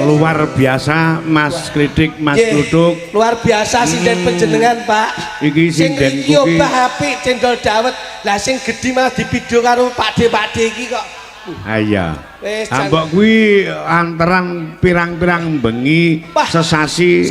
luar biasa Mas Kritik, Mas Duduk. Luar biasa sinden panjenengan, Pak. Iki sinden iki obah apik cendol dawet. Lah sing gedhi malah dipido karo Pakde iki kok. Iya. Ambok kuwi antaran pirang-pirang bengi sesasi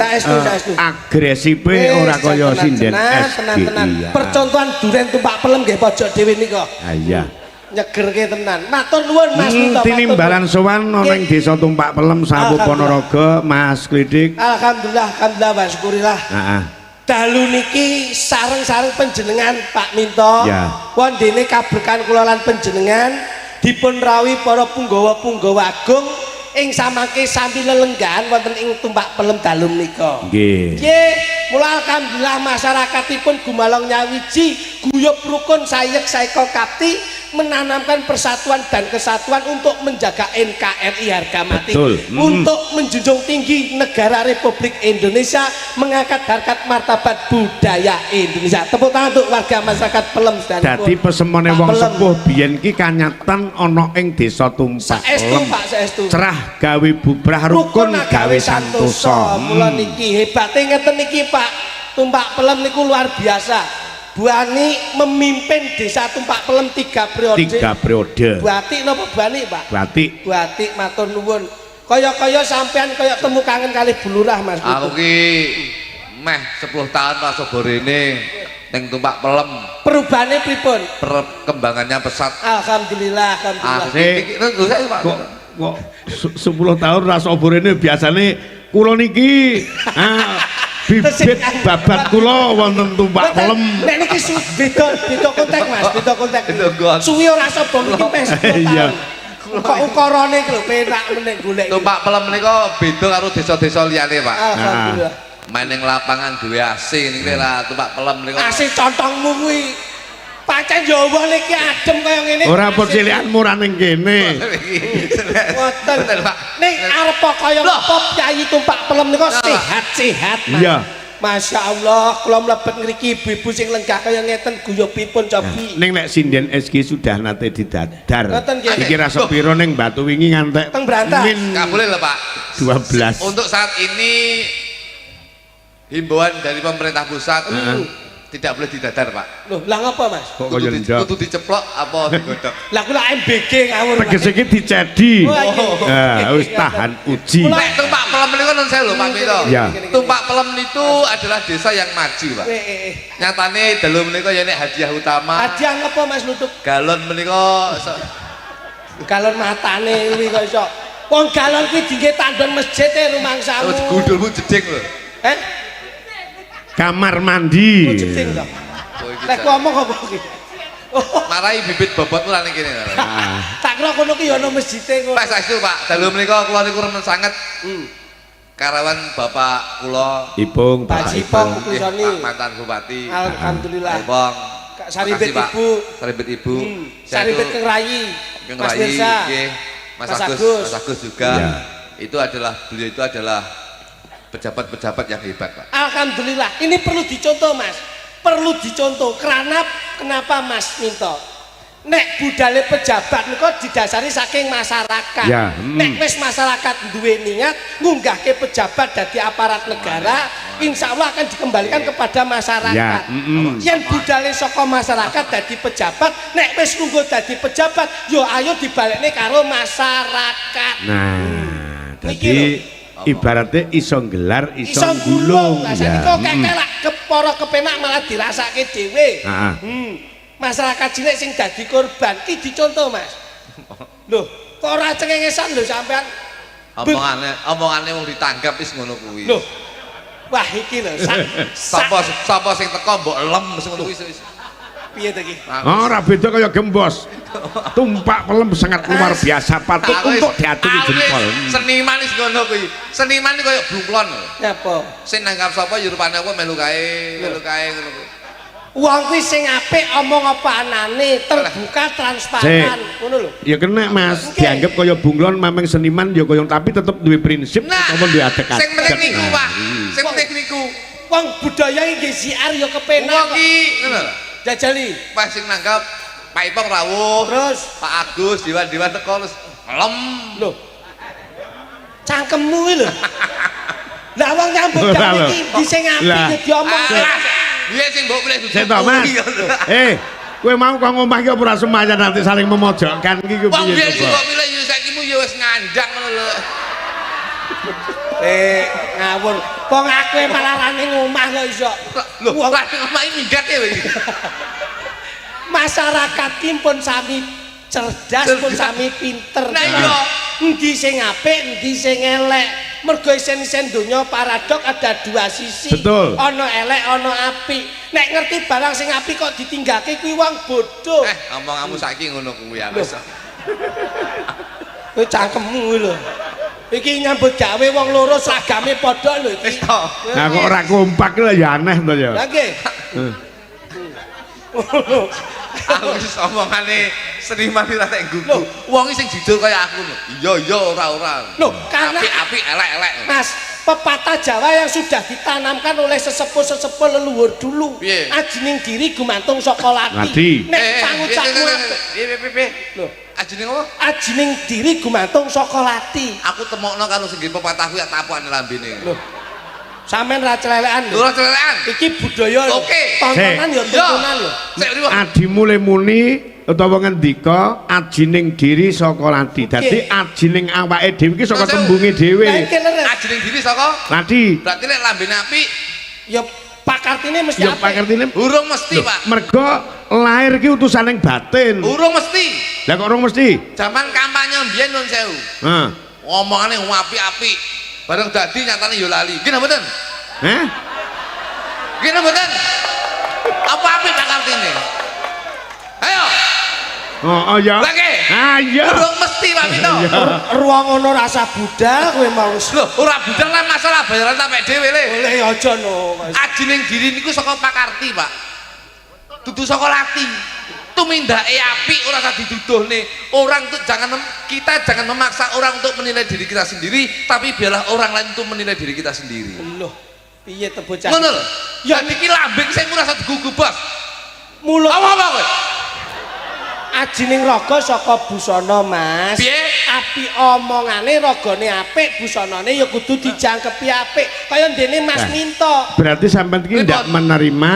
agresife ora kaya sinden SGI. Percontohan duren tumpak pelem nggih pojok dhewe nika. Iya. Nyegerke tenan. Matur nuwun Mas Minto. Tinimbalan sowan ana ing Desa Tumpak Pelem Sawu Ponorogo Mas Kritik. Alhamdulillah, alhamdulillah wa syukurillah. Heeh. Dalu niki sareng-sareng panjenengan Pak Minto. Wondene kaberkahan kula lan panjenengan dipun rawuhi para punggawa-punggawa agung ing samangke sami lelenggahan wonten ing Tumpak Pelem dalu menika. Nggih. Nggih, mula alhamdulillah masyarakatipun gumalong nyawiji, guyub rukun sayek saeka kapti menanamkan persatuan dan kesatuan untuk menjaga NKRI harga mati. Untuk menjunjung tinggi negara Republik Indonesia, mengangkat harkat martabat budaya Indonesia. Tepuk tangan untuk warga masyarakat Pelem dan dadi pesemone wong sepuh biyen ki kanyatan ana ing Desa Tumpak Pelem. Saestu. Cerah gawe bubrah rukun gawe santosa. Mula niki hebate ngeten niki Pak. Tumpak Pelem niku luar biasa. Buani memimpin Desa Tumpak Pelem 3 periode. 3 periode. Buati napa Buani, Pak? Buati. Buati matur nuwun. Kaya-kaya sampean kaya temu kangen kali bulurah Mas. Aku ki meh 10 tahun rasa borene ning Tumpak Pelem. Perubahane pripun? Perkembangannya pesat. Alhamdulillah, alhamdulillah. Kok 10 tahun rasa borene biasane kula niki bibit babat kula wonten Tumpak Pelem. Nek niki beda konteks Mas, beda konteks. Suwi ora sapa niki pes. Iya. Kok ukarane lho penak meneh golek. Tumpak Pelem menika beda karo desa-desa liyane, Pak. Alhamdulillah. Main ning lapangan duwe AC niki lah Tumpak Pelem menika. AC contongmu kuwi. Pancen Jawa niki adem kaya ngene. Ora pocilikan murah ning kene. Ngoten, Pak. Ning arep kaya apa Kyai Tumpak Pelem nika sehat-sehat, Mas. Iya. Masya Allah, kalau mlebet ngriki ibu-ibu sing lenggah kaya ngeten guyobipun cobi. Ning nek sinden SG sudah nate didadar. Ngoten nggih. Iki ra sepiro ning Batu wingi ngantek teng Brantas. Kabule lho, Pak. 12. Untuk saat ini himbauan dari pemerintah pusat tidak boleh didadar, Pak. Loh, lah ngapa, Mas? Kok kaya ndok. Kudu diceplok apa digodhog. Lah kula MBG ngawur. Tegese iki dicedi. Nah, wis tahan uji. Nek Tumpak Pelem niku non saya lho, Pak Mito. Ya. Tumpak Pelem itu adalah desa yang maju, Pak. Nyatane dalu menika ya nek hadiah utama. Hadiah ngapa, Mas Lutut? Galon menika galon matane kuwi kok iso. Wong galon kuwi dingge tandon masjid e rumangsamu. Terus gundulmu jeding lho. Kamar mandi. Jeding to. Lek ngomong apa iki? Marai bibit bobotmu lan kene. Tak kira kono ki ya ana masjide ngono. Pak saestu, Pak. Dalu menika kula niku remen sanget. Karawan Bapak kula Ipung, Pak Ipung Kusoni. mantan bupati. Alhamdulillah. Ipung. Saribet Ibu. Saribet Ibu. Saribet Keng Rayi. Mas Mirsa. Nggih. Mas Agus juga. Itu adalah beliau itu adalah pejabat-pejabat yang hebat, Pak. Alhamdulillah. Ini perlu dicontoh, Mas. Perlu dicontoh. Kenapa Mas Minto? Nek budale pejabat niku didasari saking masyarakat. Ya. Nek wis masyarakat duwe niat ngunggahke pejabat dadi aparat negara, insya Allah akan dikembalikan kepada masyarakat. Yen budale saka masyarakat dadi pejabat, nek wis lungguh dadi pejabat, yo ayo dibalekne karo masyarakat. Nah, dadi ibaratnya iso gelar, iso gulung. Lah saiki kok kekelak kepara kepenak malah dirasake dhewe. Masyarakat cilik sing dadi korban iki dicontoh, Mas. Loh, kok ora cengengesan lho sampean. Omongane wong ditanggap wis ngono kuwi. Loh. Wah, iki lho. Sapa sing teko mbok lem wis ngono kuwi wis. Piye to iki? Ora beda kaya gembos. Tumpak Pelem sangat luar biasa, patut untuk diaturi jempol. Seniman wis ngono kuwi. Seniman iki kaya blumplon. Nyapa? Sing nanggap sapa ya rupane apa melu kae ngono kuwi. Wong kuwi sing apik omong apa anane, terbuka, transparan, ngono lho. Ya kena, Mas. Dianggap kaya bunglon mameng seniman ya kaya tapi tetep duwe prinsip utawa duwe atek-atek. Sing penting niku, Pak. Sing penting niku. Wong budaya iki siar ya kepenak. Wong iki ngono lho. Jajali. Pas sing nanggap Pak Ipong rawuh, terus Pak Agus Dewan-dewan teko terus lem. Lho. cangkemmu iki lho. Lah wong nyambut gawe iki ndi sing apik diomong. Piye sing mbok pilih Sik to, Mas. Kowe mau kok ngomah iki ora semaya nanti saling memojokkan iki Wong piye sing mbok pilih yo saiki mu yo wis ngandang ngono lho. Ngawur. Wong aku malah rane ngomah kok iso. Lho, lah ngomah iki minggat ya iki. Masyarakat ki pun sami cerdas pun sami pinter. Nah iya, endi sing apik, endi sing elek. Mergo isen-isen donya paradok ada dua sisi. Betul. Ana elek, ana apik. Nek ngerti barang sing apik kok ditinggake kuwi wong bodoh. omonganmu saiki ngono kuwi ya wis. Kowe cangkemmu lho. Iki nyambut gawe wong loro seragame padha lho iki. Wis to. Nah kok ora kompak lho ya aneh to ya. Lah nggih. Aku wis omongane seniman iki rada gugu. Wong sing jujur kaya aku lho. Iya ora. Loh, karena apik elek. Mas, pepatah Jawa yang sudah ditanamkan oleh sesepuh-sesepuh leluhur dulu. Piye? Ajining diri gumantung saka lati. Lati. Nek pangucapmu Piye? lho, Ajining apa? ajining diri gumantung saka lati. Aku temokno karo sing pepatahku ya tapukane lambene. Lho. Sampeyan ra celelekan lho. Ora celelekan. Iki budaya lho. Oke. Tontonan ya tontonan lho. Sik riwo. Adimu le muni utawa ngendika ajining diri saka lati. Dadi ajining awake dhewe iki saka tembunge dhewe. Lah iki leres. Ajining diri saka Lati. berarti nek lambene apik Ya pakartine mesti Ya apik. pakertine urung mesti, Pak. mergo lahir ki utusaning batin. Urung mesti. Lah kok ora mesti? Zaman kampanye mbiyen nun sewu. Heeh. Ngomongane apik-apik. Bareng dadi nyatane yo lali. Ki napa mboten? Heh? Ki napa mboten? Apa apik Pak Kartini? Ayo. Oh ya. Lagi. Ayo. Urung mesti Pak Mito. Ruang ono rasa budal kowe mau. Lho, ora budal lah masalah bayaran sampe dhewe le. Boleh aja no, Mas. Ajining diri niku saka Pak Karti, Pak. Dudu saka lati. Tumindake apik ora usah diduduhne. Orang tuh kita jangan memaksa orang untuk menilai diri kita sendiri, tapi biarlah orang lain untuk menilai diri kita sendiri. Loh, piye te bocah? Ngono lho. Ya Jadi iki lambing sing ora usah digugu, Bos. mulut Apa kowe? ajining raga saka busana, Mas. Piye? Apik omongane ragane apik, busanane ya kudu dijangkepi apik. Kaya ndene Mas Nah. Minto. Berarti sampean iki ndak menerima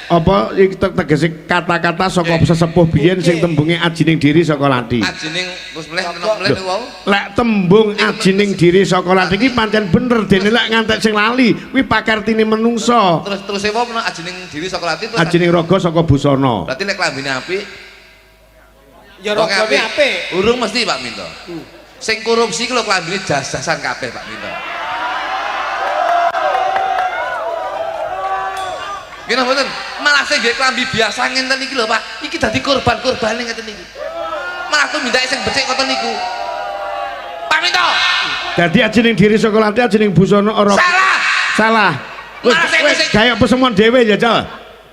apa iki tegese kata-kata saka sesepuh biyen sing tembunge ajining diri saka lati. Ajining terus mleh meneh wau. Lek tembung ajining diri saka lati iki pancen bener dene lek ngantek sing lali kuwi pakartine menungso. Terus apa meneh ajining diri saka lati terus Ajining raga saka busana. berarti nek lambene apik Ya ragane apik. urung mesti Pak Minto. Sing korupsi ku lho klambine jas-jasan kabeh Pak Minto. Gini mboten, malah sing nggih klambi biasa ngenten iki lho Pak. Iki dadi korban-korbane ngeten iki. Malah tuh mindake sing becik ngoten niku. Pak Minto. Dadi ajining diri saka lati ajining busana ora Salah. salah. Malah sing Kayak pesemon dhewe ya, Cal.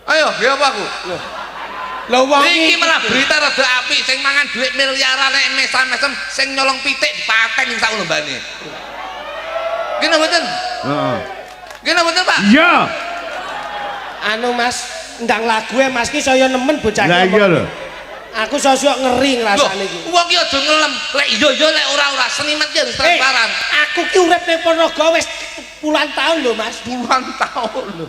Ayo, nggih apa aku? Lho wong Iki malah berita rada apik sing mangan dhuwit miliaran nek mesam-mesem sing nyolong pitik dipaten ning sak lembane. Gini mboten? Heeh. Gini mboten Pak? Iya. anu Mas, ndang lagu Mas ki saya nemen bocah Lah iya lho. Aku sosok ngeri ngrasane iki. Wong ki aja ngelem. Lek iya lek ora seniman ki harus transparan. Aku ki urip ning Ponorogo wis puluhan tahun lho Mas. Puluhan tahun lho.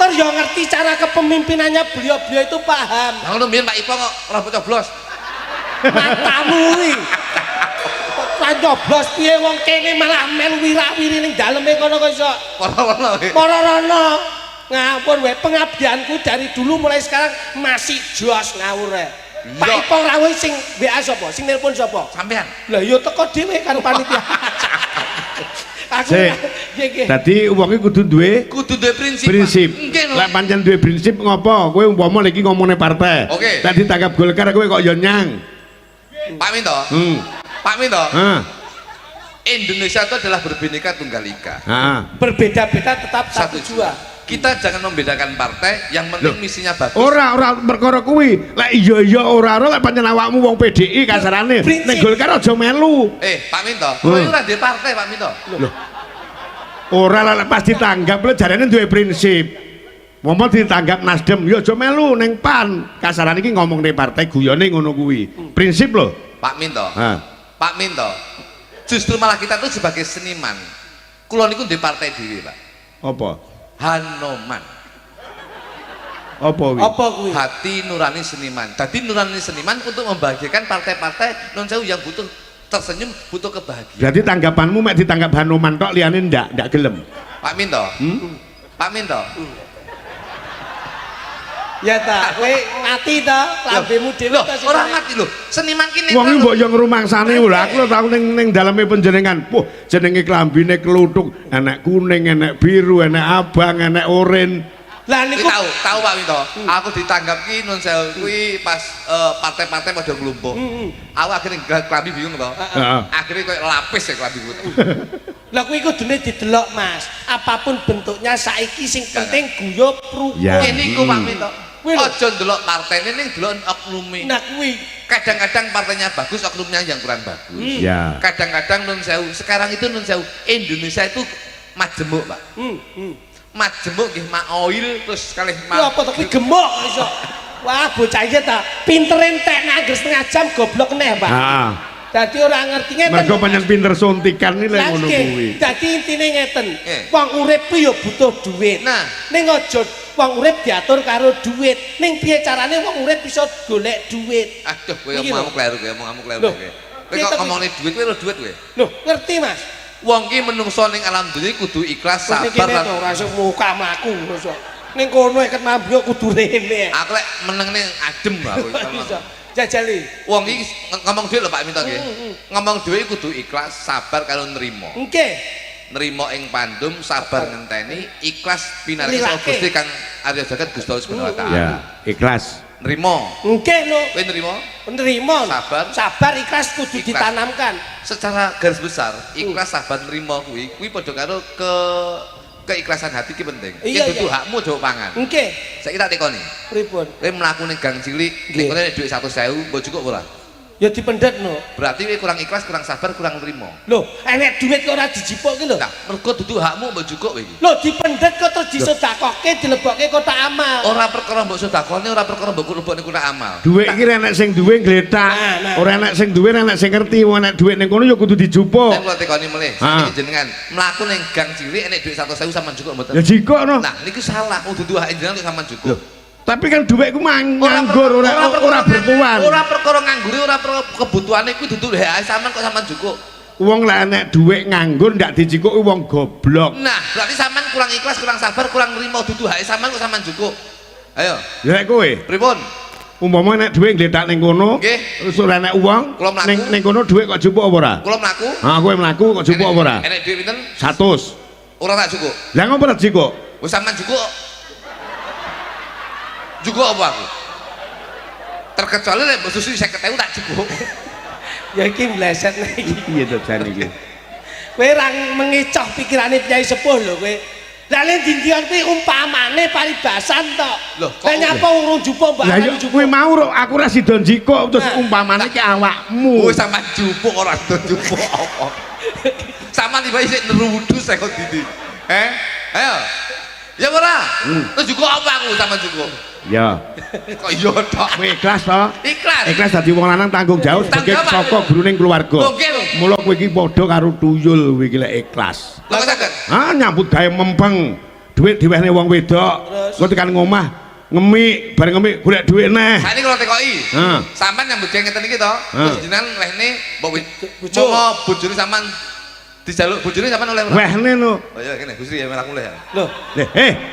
Terus yo ngerti cara kepemimpinannya beliau-beliau itu paham. Lah ngono mbiyen Pak Ipo kok rambut coblos. Matamu kuwi. Kok ra coblos piye wong kene malah melu wirak-wiri ning daleme kono kok iso. Ora-ora. Morono. Ngapun wae pengabdianku dari dulu mulai sekarang masih jos ngawur ae. Pak Ipo rawuh sing WA sapa? Sing nelpon sapa? Sampean. Lah yo teko dhewe karo panitia. Aku nggih. Dadi wong iki kudu duwe Prinsip. prinsip. Nggih lho. Lek pancen duwe prinsip ngopo? Kowe umpama lagi ngomongne partai. Oke. Lek ditangkap Golkar kowe kok yo nyang. Pak Minto. Pak Minto. Heeh. Indonesia itu adalah berbineka tunggal ika. Heeh. Berbeda-beda tetap satu jua. Kita jangan membedakan partai, yang penting misinya bagus. Ora perkara kuwi. Lek iya ora lek pancen awakmu wong PDI kasarane. Ning Golkar aja melu. Pak Minto, kowe ora ndek partai Pak Minto. Loh. Ora lek pas ditanggap lho jarane duwe prinsip. Momo ditanggap Nasdem ya aja melu ning PAN. Kasarane iki ngomong ning partai guyone ngono kuwi. Prinsip lho. Pak Minto. Ha. Pak Minto. Justru malah kita tuh sebagai seniman. Kula niku ndek partai dhewe, Pak. Apa? Hanoman. Apa kuwi? Apa kuwi? Hati nurani seniman. Jadi nurani seniman untuk membahagiakan partai-partai non sewu yang butuh tersenyum, butuh kebahagiaan. Berarti tanggapanmu mek ditanggap Hanoman tok liyane ndak gelem. Pak Minto. Pak Minto. Ya ta, kowe mati ta, lambemu dhewe Loh, ta sing. orang mati loh. Seniman kini Wong iki mbok yo ngrumangsane lho. Aku tau ning daleme panjenengan. Wah, jenenge klambine kluthuk, enek kuning, enek biru, enek abang, enek oren. Lah Kuwi niku tahu Pak Minto. Aku ditanggap ki nun sewu kuwi pas partai-partai pada nglumpuk. Aku akhirnya klambi bingung to. Heeh. Akhirnya kayak lapis ya klambi ku. lah kuwi kudune didelok Mas. Apapun bentuknya saiki sing penting guyub rukun. Ya. Ini ku Pak Minto. Kuwi lho. Ojo ndelok partene ning delok oknume. Nah kuwi Kadang-kadang partainya bagus, oknumnya yang kurang bagus. Ya. Kadang-kadang nun sewu, sekarang itu nun sewu Indonesia itu majemuk, Pak. Majemuk nggih mak oil terus kalih Lho apa to kuwi gemuk iso. Wah, bocah iki ta pintere entek nganggur setengah jam goblok neh, Pak. Heeh. Dadi ora ngerti ngeten. Mergo pancen pinter suntikan iki lek ngono kuwi. Dadi intine ngeten. Eh. Wong urip ku ya butuh duit. Nah. Ning aja wong urip diatur karo duit. Ning piye carane wong urip bisa golek duit? Aduh, kowe Iki lho. ngomong kleru kowe, ngomong kleru Loh, kowe. Kowe kita kok kuwi- ngomongin duit kowe lho duit kowe. Loh, ngerti Mas? Wong ki menungso ning alam dunya kudu ikhlas Sabar sabar to lan ora iso muka mlaku iso. Ning kono iket mambu kudu rene. aku lek meneng ning adem aku. Iso. Jajali. Wong iki ngomong duit lho Pak Minto nggih. Ngomong duit kudu ikhlas sabar kalau nrimo. Nggih. Nrimo ing pandum sabar ngenteni ikhlas pinaringi Lilake. Gusti Kang Arya Jagat Gusti Allah Subhanahu wa taala. Ya, ikhlas. Nrimo. Nggih lho. Kowe nrimo? Penerima. Sabar. Sabar ikhlas kudu Ikhlas. ditanamkan. Secara garis besar ikhlas sabar nrimo kuwi padha karo keikhlasan hati ki penting. Iya, Yen dudu iya. hakmu aja pangan. Nggih. Saiki tak tekoni. Pripun? Kowe mlaku ning gang cilik, ning kene nek dhuwit 100.000 mbok cukup ora? Ya dipendet no. Berarti kowe kurang ikhlas, kurang sabar, kurang nrimo. Loh, enek duit kok ora dijipuk ki lho. Nah, mergo dudu hakmu mbok cukup kowe iki. Loh, dipendet kok terus disedekahke, dilebokke kotak amal. Ora perkara mbok sedekahne, ora perkara mbok lebokne kotak amal. Duit iki enek sing duwe gletak. Nah. Ora enek sing duwe, enek sing ngerti. Wong enek duit ning kono ya kudu dijupuk. Nek kula tekoni melih, Ah. iki jenengan mlaku ning gang cilik enek dhuwit 100.000 sampean cukup mboten? Ya jikok no. Nah, niku salah. Dudu hak jenengan kok sampean cukup. Tapi kan duitku nganggur, ora berpuan. Ora perkara nganggure, ora perkara kebutuhane kuwi dudu hak sampean kok sampean cukup. Wong lek enek duit nganggur ndak dijikuki wong goblok. Nah, berarti sampean kurang ikhlas, kurang sabar, kurang nrimo dudu hak sampean kok sampean cukup. Ayo, Ya lek kowe, pripun? umpama enek duit ngletak ning kono, Nggih. terus ora enek uang, Kula mlaku. ning kono duit kok jupuk apa ora? Kula mlaku. Ah, kowe mlaku kok jupuk apa ora? Enek dhuwit pinten? 100. Ora tak cukup. Lah ngopo ora jikok? Wis sampean cukup. Cukup apa aku? Terkecuali lek mbok susu 50.000 tak cukup. Ya iki mleset nek iki. Iya to jan iki. Kowe ra mengecoh pikirane Kyai Sepuh lho kowe. Lah nek dindian kuwi umpamane paribasan tok. Loh, kok Lah nyapa urung jupuk mbak Lah yo kowe mau ro, aku ora sida jikok terus Nah. umpamane ki awakmu. Wis sampean jupuk ora do jupuk apa. Sampean tiba isih nerudu sekon didi. Ayo. Ya ora. Terus cukup apa aku sampean cukup? Ya, Kok iya tok. kowe ikhlas to? Ikhlas. Ikhlas dadi wong lanang tanggung jawab sebagai Tanggung jawab. saka guruning keluarga. Oke lho. Mula kowe iki padha karo tuyul kowe iki lek ikhlas. Lha kok saged? Ah nyambut gawe mempeng. Duit diwehne wong wedok. Terus? Kok tekan ngomah ngemik, bareng ngemik golek duit neh. Saiki kalau tekoki. Heeh. Sampean nyambut gawe ngeten iki to. Terus jenengan wehne mbok Bojo. mau bojone sampean dijaluk bojone sampean oleh ora? Wehne no. Oh iya kene Gusti ya melaku oleh ya. Lho,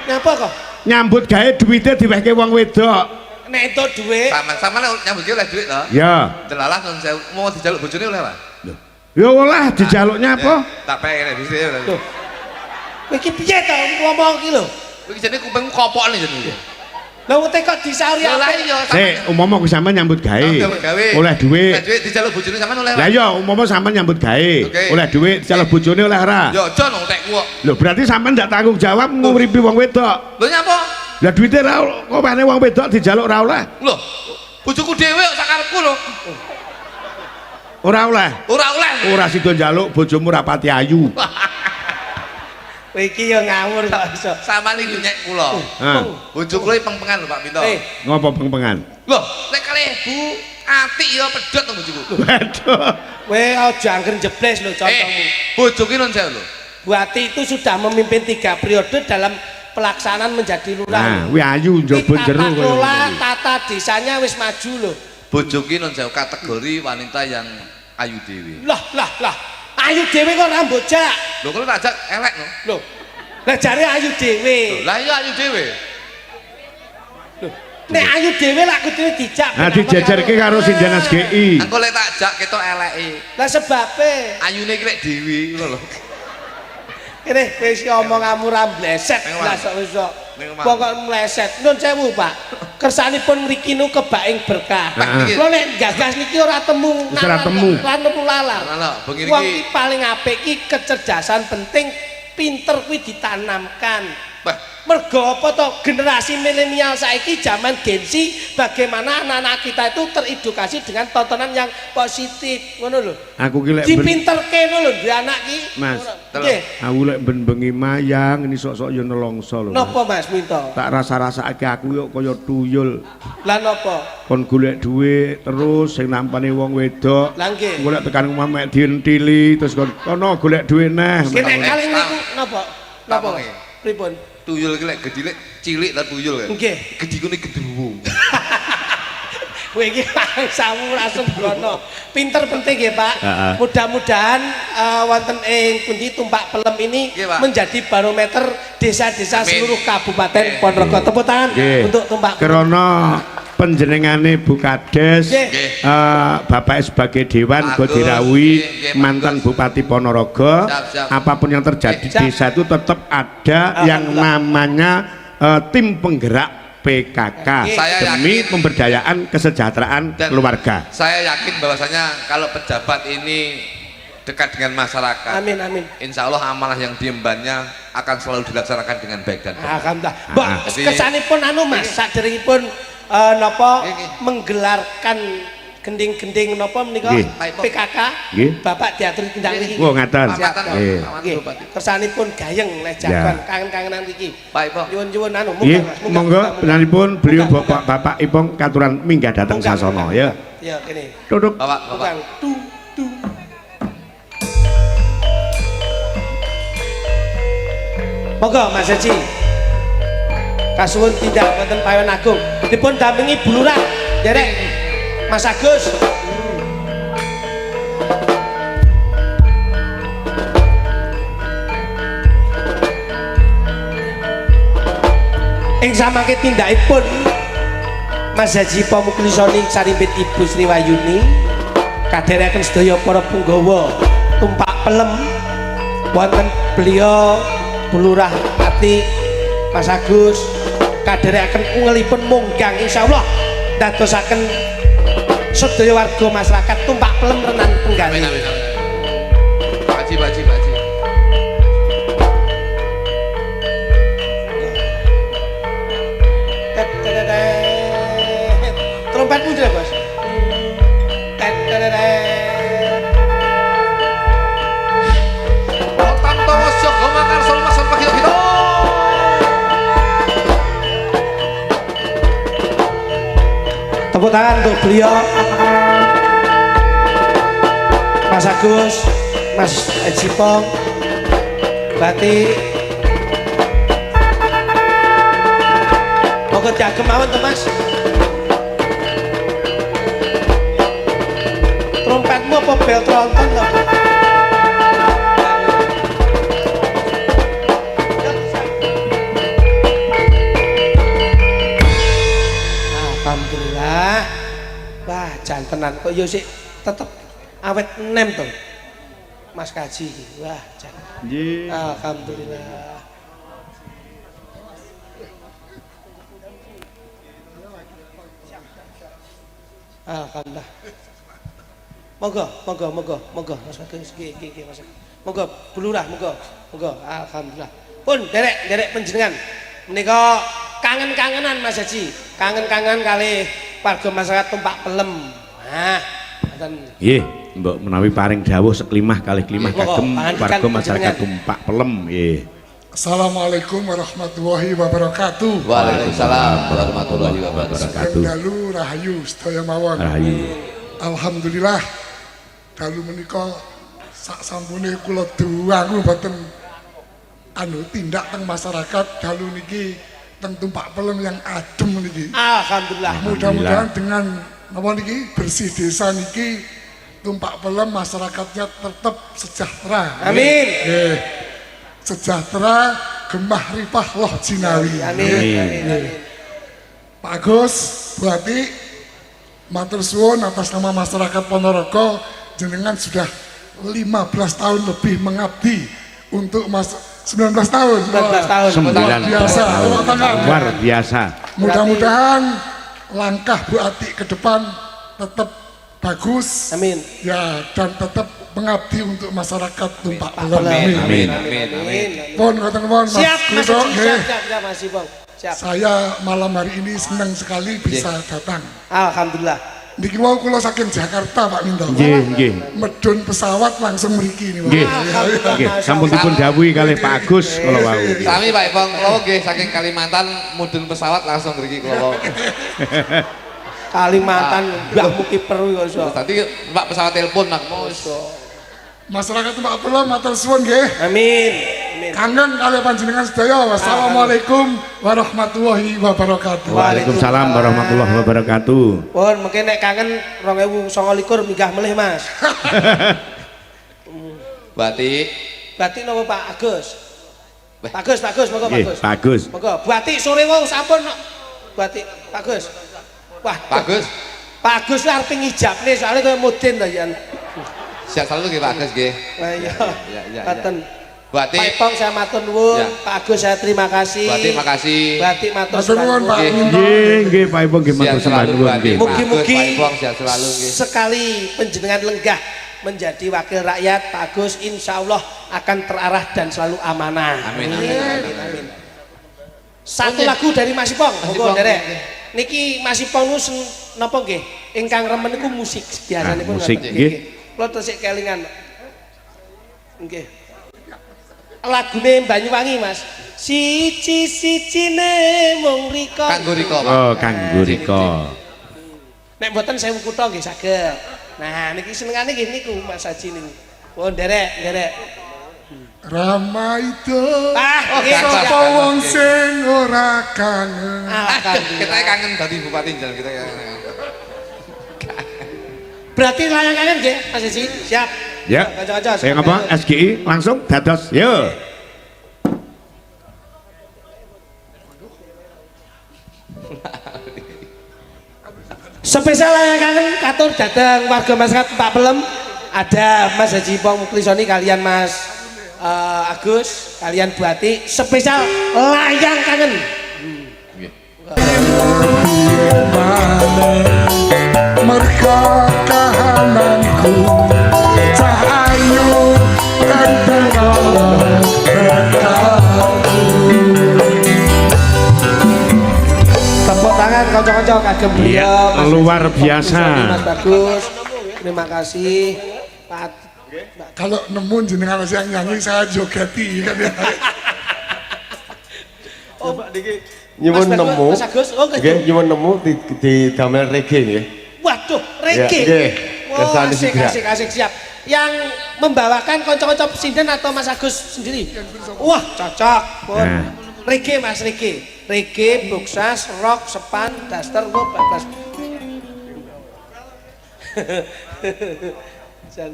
nyapa kok? Nyambut gawe duwite diwehke wong wedok. Nek entuk duit, Sampean nyambut gawe oleh duit to. Ya. Delalah nun sewu mau dijaluk bojone oleh ora? Ya olah dijaluknya apa? Ya, tak pek kene Gusti ya. Loh. kowe iki piye to ngomong iki lho? Iki jenenge kupingmu kopok nih jenenge. Lah wong teko disauri Ya lah apa? iya. Sik, umpama kowe sampean nyambut gawe. Oleh duit. Oleh duit dijaluk bojone sampean oleh ora? Lah ya umpama sampean nyambut gawe, Oke. oleh duit dijaluk bojone oleh ora? Ya aja nang tekku kok. Lho berarti sampean ndak tanggung jawab nguripi wong wedok. Lho nyapa? Lah duite ra kok wehne wong wedok dijaluk ra oleh. Lho, bojoku dhewe kok sakarepku lho. Ora oleh. Ora oleh. Ora sida njaluk bojomu ra pati ayu. Kowe Iki ya ngawur kok iso. Sama iki nyek kula. Ah. Bojo kula peng-pengan lho Pak Pinto. Ngopo peng-pengan? Loh, nek kalih Bu Ati ya pedhot to bojoku. Waduh. Kowe aja angger jebles lho contohmu. Bojo ki non sewu lho. Bu Ati itu sudah memimpin 3 periode dalam pelaksanaan menjadi lurah. Nah, kuwi ayu njaba jero Tata kowe. kelola tata desanya wis maju lho. Bojo ki non sewu kategori wanita yang ayu dhewe. Lah. Ayu dhewe kok ora mbojak. Lho kalau tak ajak elek no. Loh. Lah jare ayu dhewe. Lah iya ayu dhewe. Loh. Nek ayu dhewe lak kudune dijak. Nah, dijejerke karo Sindian SGI. Engko lek tak ajak ketok eleke. Lah sebabe Ayune ki lek dhewe ngono lho. kene wis ngomong amura bleset Ning lah omah. sok iso. Ning omah. Pokok mleset. Nun sewu, Pak. Kersanipun mriki nu kebaing berkah. Pak, iki. Kula nek gagas niki ora temu. Wis ora temu. Ora temu lalar. Lho, bengi Wong iki iki paling apik iki kecerdasan penting, pinter kuwi ditanamkan. Wah, Mergo apa to generasi milenial saiki zaman Gen Z bagaimana anak-anak kita itu teredukasi dengan tontonan yang positif ngono lho. Aku ki lek Dipinterke ngono lho duwe anak ki. Mas, Nggih. aku lek bengi mayang ini sok-sok yo nelongso lho. Napa Mas Minto? Tak rasa-rasake aku yo kaya tuyul. Lah napa? Kon golek dhuwit terus sing nampane wong wedok. Lah nggih. Golek tekan omah mek dientili terus kon kono golek dhuwit neh. Kene kalih niku napa? Napa? Tamonge. Pripun? tuyul ki lek gedhi lek cilik lah tuyul kan. Nggih. Gedhi ku nek gedruwo. Kowe iki sawu ra sembrono. Pinter penting ya, Pak. Heeh. Mudah-mudahan wonten ing pundi Tumpak Pelem ini Nggih, Pak. menjadi barometer desa-desa Amin. seluruh Kabupaten Nggih. Ponorogo. Tepuk tangan Nggih. untuk Tumpak Pelem. Krana panjenengane Bu Kades Nggih. Bapak sebagai Dewan Bagus. Godirawi Nggih, mantan bagus. Bupati Ponorogo. Siap. Apapun yang terjadi di Siap. desa itu tetap ada yang namanya tim penggerak PKK Saya demi yakin. pemberdayaan kesejahteraan Dan keluarga. Saya yakin bahwasanya kalau pejabat ini dekat dengan masyarakat, Amin amin. insya Allah amanah yang diembannya akan selalu dilaksanakan dengan baik dan benar. Alhamdulillah. Mbak, Jadi- kesanipun anu Mas, saderengipun napa Nggih. menggelarkan gending-gending napa menika Nggih. PKK. Nggih. Bapak diatur tindak niki. Oh, ngaten. Pamatan, Nggih. Pak Nggih. Bupati. Kersanipun gayeng leh jagoan kangen-kangenan iki. Baik, Pak. Nyuwun-nyuwun anu Nggih, Mas, monggo penanipun beliau Munggah, Bapak Ipong katuran minggah datang Munggah, sasono munggah. ya. Ya kene. Duduk. Bapak, Bapak. Tukang tu tu. Monggo Mas Haji. Kasuwun tindak wonten Payon Agung. Dipun dampingi Bu Lurah. Derek Mas Agus. Ing samangke tindakipun Mas Haji Pamuklisoni sarimbit Ibu Sri Wayuni kadherekaken sedaya para punggawa Tumpak Pelem wonten beliau Bu Lurah Ati Mas Agus kadherekaken ungelipun munggang insyaallah dadosaken sedaya warga masyarakat Tumpak Pelem Renan Penggalih. Amin, amin, amin. Pak Haji, Pak Haji, Pak Haji. Trompetmu sudah Bos. Tanto Syogo Makar Solma Solma Gitu Gitu. Tepuk tangan untuk beliau Mas Agus, Mas Haji Pong, Bati. Monggo diagem mawon to Mas. Trompetmu apa bel tronton to? Alhamdulillah. Wah, jantenan kok yo sik tetep awet nem to. Mas Kaji iki. Wah, jan. Nggih. Alhamdulillah. Alhamdulillah. Monggo, Mas Agus, nggih, Mas. Monggo, Bu Lurah, monggo. Alhamdulillah. Pun derek panjenengan menika kangen-kangenan Mas Haji. Kangen-kangen kali warga masyarakat Tumpak Pelem. Nah, ngoten. Nggih, mbok menawi paring dawuh seklimah kalih klimah Nggih, monggo, kagem pangandikan warga masyarakat panjenengan. Tumpak Pelem nggih. Assalamualaikum warahmatullahi wabarakatuh. Waalaikumsalam warahmatullahi wabarakatuh. Dalu rahayu sedaya mawon. Rahayu. Alhamdulillah dalu menika sak sampune kula duwangu boten tindak teng masyarakat dalu niki teng tumpak pelem yang adem niki. Alhamdulillah. Mudah-mudahan dengan napa niki bersih desa niki tumpak pelem masyarakatnya tetap sejahtera. Amin. Nggih. Sejahtera gemah ripah loh jinawi. Amin. Pak Agus, Bu Ati, matur suwun atas nama masyarakat Ponorogo, jenengan sudah 15 tahun lebih mengabdi untuk 19 tahun. 19 tahun. Luar biasa. Tepuk tangan. Luar biasa. Mudah-mudahan langkah Bu Ati ke depan tetap bagus. Amin. Ya, dan tetap mengabdi untuk masyarakat Tumpak Pelem. Amin. Pun ngoten pun Mas Siap, Mas Kudo, Haji. nggih. Siap, Mas Ibong. Siap. Saya malam hari ini senang sekali bisa datang. Alhamdulillah. Niki wau kula saking Jakarta Pak Mindo. Nggih. Medun pesawat langsung mriki niku. Nggih. Nggih, sampun dipun dawuhi kalih Pak Agus kala wau. Sami Pak Ipong, kula nggih saking Kalimantan mudhun pesawat langsung mriki kula wau. Kalimantan mbahmu kiper kok iso. Tadi Pak pesawat telepon Pak. Masyarakat Tumpak Pelem matur suwun nggih. Amin. Amin. Kangen kali panjenengan sedaya. Wassalamualaikum warahmatullahi wabarakatuh. Waalaikumsalam warahmatullahi wabarakatuh. Pun mungkin nek kangen 2029 minggah melih Mas. Berarti Batik napa Pak Agus? Pak Agus, monggo Pak Nggih, Agus. Pak Agus. Monggo, Batik sore wau sampun Batik Pak Agus. Wah, bagus. Pak Agus lah arep ngijabne soalnya kaya mudin ta jan. Siap selalu nggih Pak Agus nggih. Nah iya. Iya. Paten. Berarti Pak Ipong saya matur nuwun, Ya. Pak Agus saya terima kasih. berarti makasih. Batik matur Matur nuwun Pak nuwun. Mindo. Nggih, Pak Ipong nggih Siap matur selalu nuwun berarti. nggih. Mugi-mugi Pak Ipong siap selalu nggih. sekali penjenengan lenggah menjadi wakil rakyat Pak Agus insya Allah akan terarah dan selalu amanah. Amin. Satu lagu dari Mas Ipong, Mas monggo Ipong, derek. nggih. Niki Mas Ipong nu napa nggih? Ingkang remen niku musik biasane pun. musik, nggih. Kula tesik kelingan. Nggih. Lagune Banyuwangi Mas. Siji-sijine mung rika. Kanggo Riko Pak. Oh, kanggo Riko. Nek mboten 1000 kutha nggih saged. Nah, niki senengane nggih niku Mas Haji niku. Oh, nderek. Rama itu Ah, nggih, gak sapa wong sing ora kangen. Kita kangen dari Bupati Jalan kita kangen. Berarti layangan nggih Mas Haji. Siap. Ya. Kanca-kanca. Saya ngapa? SGI langsung dados. Yo. Spesial layangan katur datang warga masyarakat Pak Pelem. Ada Mas Haji Ipong Muklisoni kalian Mas Agus, kalian Bu Ati. Spesial layang kangen. Merga kahananku cahayu kantara berkatu. Tepuk tangan kanca-kanca kagem Iya, beliau. Mas luar Haji Ipong biasa. Muklisoni, Mas Bagus. Terima kasih. Pak Kalau nemu jenengan yang nyanyi saya jogeti kan ya. Nyuwun Mas Bagus, nemu. Mas Agus, oh Nggih, nyuwun nemu di damel reggae nggih. waduh, reggae. Ya, nggih. Wah, Kersane asik, Sigra. asik, siap. Yang membawakan konco-konco sinden atau Mas Agus sendiri? Wah, cocok. Pun. Nah. Reggae Mas, reggae. Reggae, buksas, rock, sepan, daster, wah, bablas. Jan.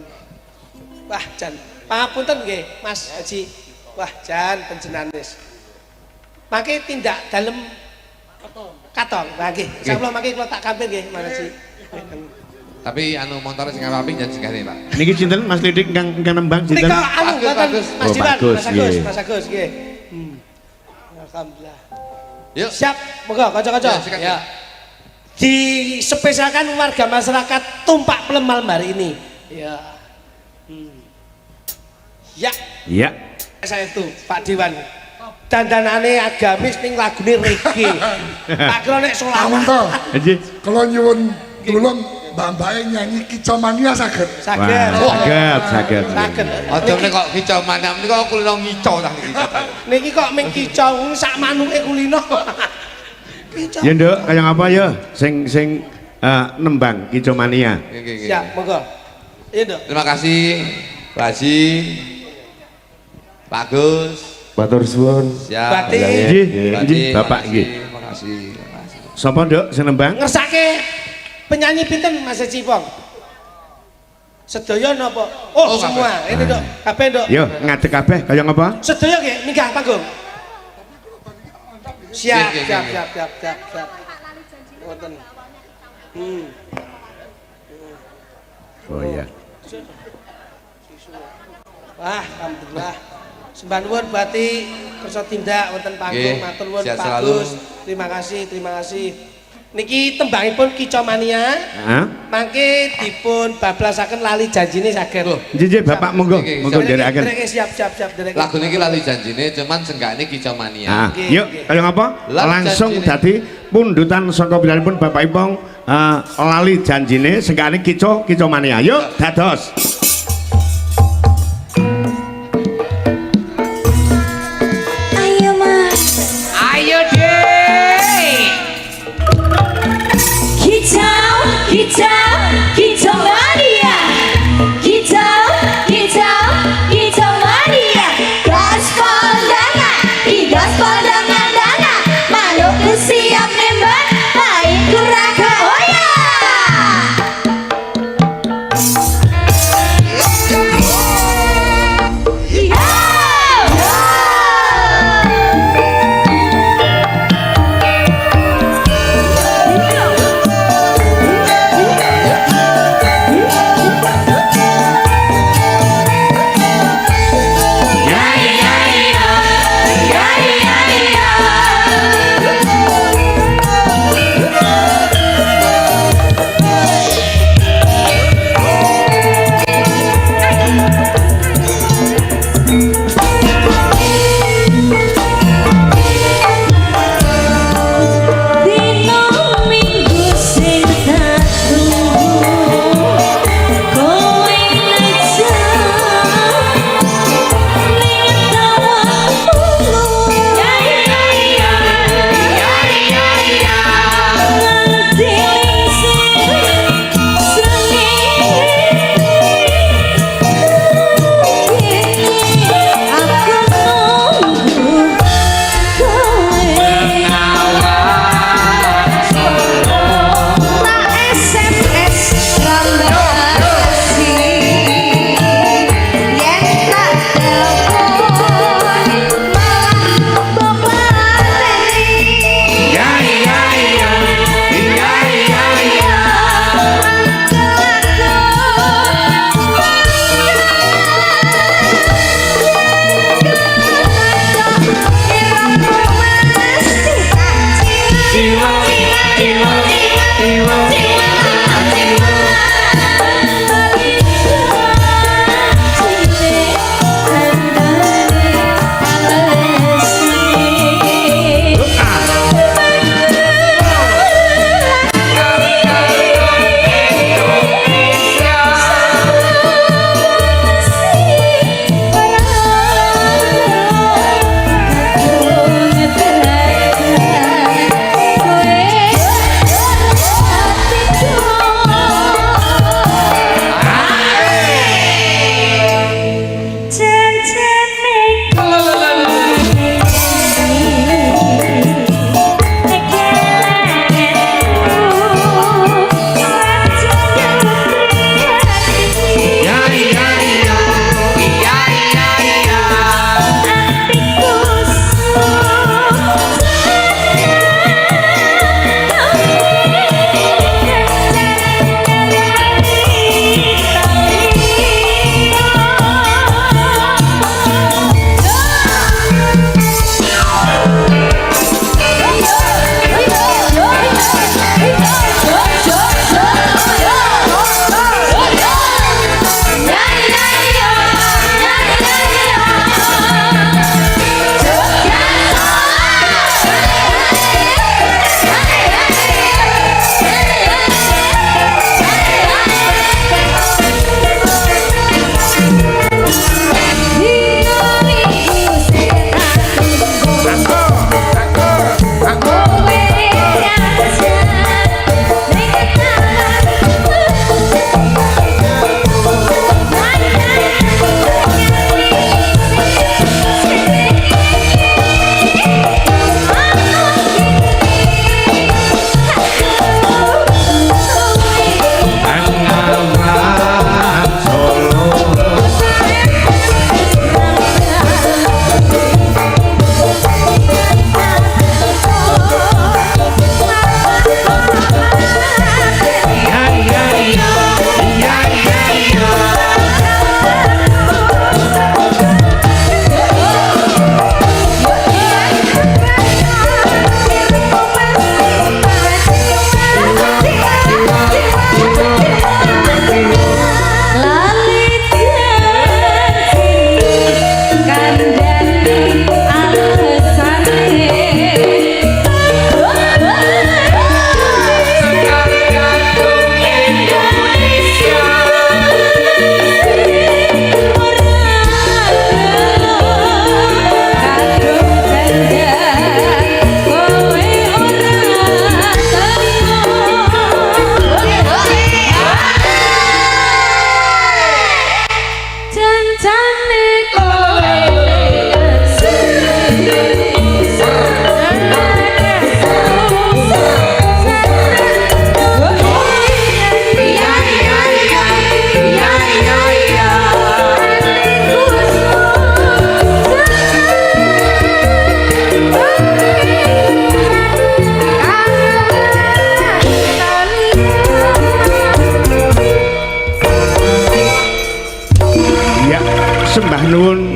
Wah, Jan. Pangapunten nggih, Mas Haji. Wah, Jan panjenenganis. Mangke tindak dalem katong. Lah nggih, sampun mangke kula tak kampir nggih, Mas Haji. Tapi anu motor sing apik jan segane Pak. Niki sinten Mas Lidik ingkang nembang sinten? Nika anu Bagus, ngoten bagus. Mas Oh, Diwan, bagus, Mas Agus, nggih. Mas Agus nggih. Alhamdulillah. Yuk. Siap, monggo kanca-kanca. Ya, sikat, Ya. Dispesialkan warga masyarakat Tumpak Pelem malam hari ini. Ya. Ya, Iya. saya itu Pak Dewan. Dandanane agamis ning lagune reggae. Tak kira nek Pak selawat. Mindo, Nggih. kalau nyuwun tulung mbak-mbake nyanyi Kicomania saged. Saged. Saged. Saged. Aja nek kok kicau mana menika kulino ngico ta niki. Niki kok ming kicau sak manuke kulino. Kicau. Ya Nduk, kaya apa ya sing nembang Kicomania. Nggih. Siap, monggo. Iya, Nduk. Terima kasih Pak Haji. Pak Gus. Matur suwun. Siap. Bati. Nggih, Bapak nggih. Terima kasih. Sapa Nduk sing nembang? Ngersake penyanyi pinten Mas Cipong? Sedaya napa? Oh, Oh, semua. Ini Nduk, kabeh Nduk. Yo, ngadeg kabeh kaya ngapa? Sedaya nggih minggah panggung. Siap, Nggih, siap, nggih, siap, siap, siap, siap. Ngoten. Oh iya. Wah, alhamdulillah. Sembah nuwun Bati kersa tindak wonten panggung, Nggih, matur nuwun sehat Pak selalu. Gus. Terima kasih, terima kasih. Niki tembangipun Kicomania. Hah? Mangke dipun bablasaken lali janjine saged. Nggih, Bapak monggo, Nggih, monggo nderekaken. Dereke siap, siap, siap dereke. Lagu niki lali janjine cuman senggakne kicau mania. Ah, Nggih, yuk, nggih. kaya ngapa? Lali Langsung janjine. dadi pundutan saka pilihanipun Bapak Ipong lali janjine senggane Kicomania. Yuk, dados. Ayo mas, Ayo deh. kicau, kicau, kicau mania, kicau, kicau, kicau mania. Gaspol dangan, gaspol dangan, makhlukku siap nembak, mainku raka oya.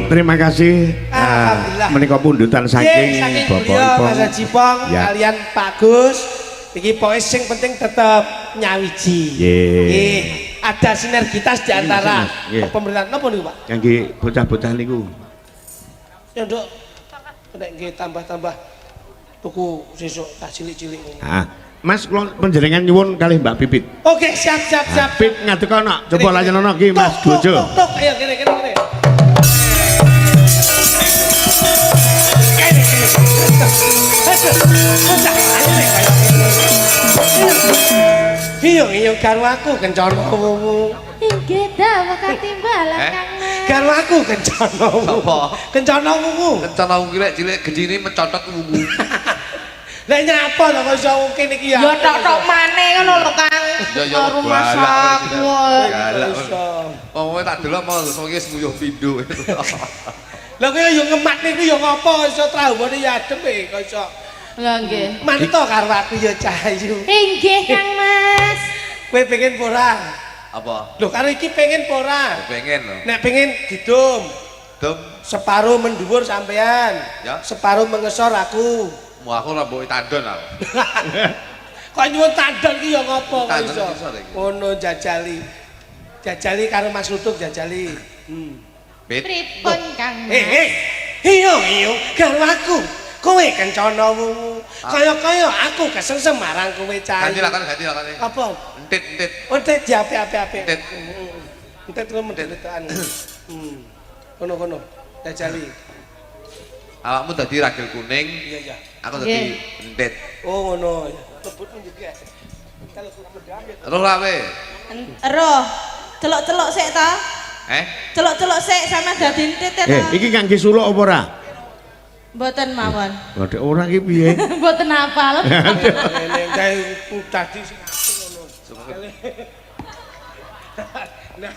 terima kasih. Alhamdulillah. Menika pundutan saking saking Bapak beliau Ipong. Mas Haji Pong Ya. kalian Pak Gus. Iki pokoke sing penting tetep nyawiji. Nggih. Ada sinergitas di antara Nggih. pemerintahan napa niku Pak? Kangge bocah-bocah niku. Ya nduk nek nggih tambah-tambah tuku sesuk tak cilik-cilik ngono. Ah, Mas kula panjenengan nyuwun kalih Mbak Pipit. Oke, siap. Pip ngadeg ana, coba lajenana ki Mas Gojo. Tuk, ayo kene. Iyo karo aku kencana wuwu. Inggih damel katimbalan Kang Mas. Karo aku kencana wuwu. Sapa? Kencana wuwu. Rencana wong ki lek cilik gedine mencotot wuwu. Lah nyapa to kok iso kene iki ya. Ya tok-tok maneh ngono lho Kang. Ya, Rumah galak. sakku. Galak. Iso. Wong tak delok mau wong iki nguyuh pindho. Lah kowe yo ngemat niku yo ngopo iso trawane ya adem kok iso. Lah nggih. Manto karo aku ya Cahayu. Inggih Kang Mas. Kowe pengen ora? Apa? Lho karo iki pengen ora? Pengen lho. Nek pengen didum, Dom, separuh mendhuwur sampean, Ya. separuh mengesor aku. mau aku ora mbok tandon aku. Kok nyuwun tandon ki ya ngopo kok Tandon iso? iso iki. Ngono jajali. Jajali karo Mas Lutut jajali. Pit. Pripun Kang Mas? Iyo, karo aku. Kowe kencana wuwu. Kaya-kaya aku kesengsem marang kowe Ganti Cahayu. lakane. Apa? Entit. Entet ya ape-ape. Entet. Entet ku mendet-mendetan. Kono-kono. Jajali. Awakmu dadi ragil kuning, Iya. aku dadi entit. Oh ngono. Lebut njuk ya. Kalau sudah berdamai. Terus lawe. Roh, celok-celok sik ta? Celok-celok sik sama dadi entit ta? Iki kangge suluk apa ora? Mboten mawon. Waduh ora ki piye? Mboten hafal. Ngene gawe tadi sing aku ngono. Nah,